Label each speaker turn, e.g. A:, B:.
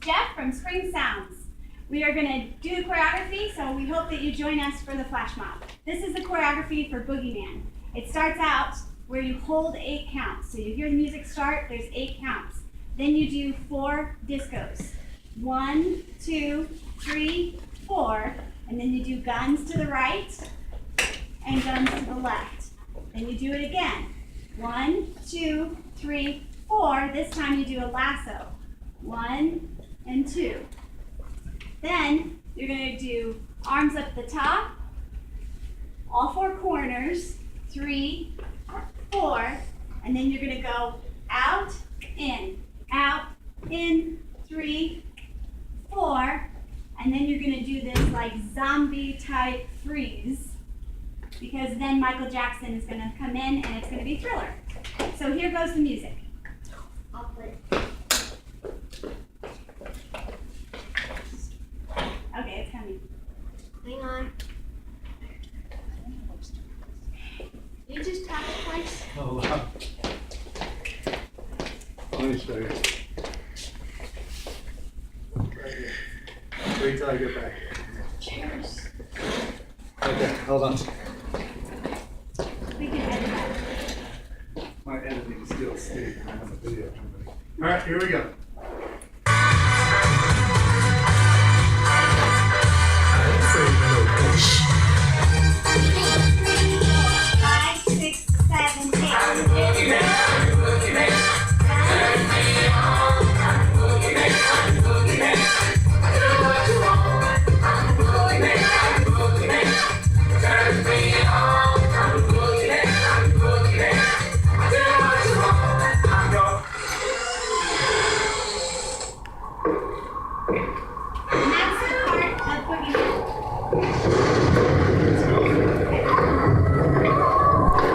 A: Jeff from Spring Sounds. We are going to do the choreography, so we hope that you join us for the Flashmob. This is the choreography for Boogie Man. It starts out where you hold 8 counts. So you hear the music start, there's 8 counts. Then you do 4 discos. 1, 2, 3, 4, and then you do guns to the right and guns to the left. Then you do it again. 1, 2, 3, 4. This time you do a lasso. 1 and 2. Then you're going to do arms up the top, all 4 corners, 3, 4, and then you're going to go out, in, 3, 4, and then you're going to do this like zombie type freeze, because then Michael Jackson is going to come in and it's going to be Thriller. So here goes the music. I'll play. Okay, it's coming.
B: Hang on. You just tap it twice.
C: Oh, wow. Let me show you. Right here. Wait till I get back.
A: Cheers.
C: Okay, hold on.
A: We can edit that.
C: My editing skills stay behind the video company. All right, here we go.
A: 5, 6, 7, 8.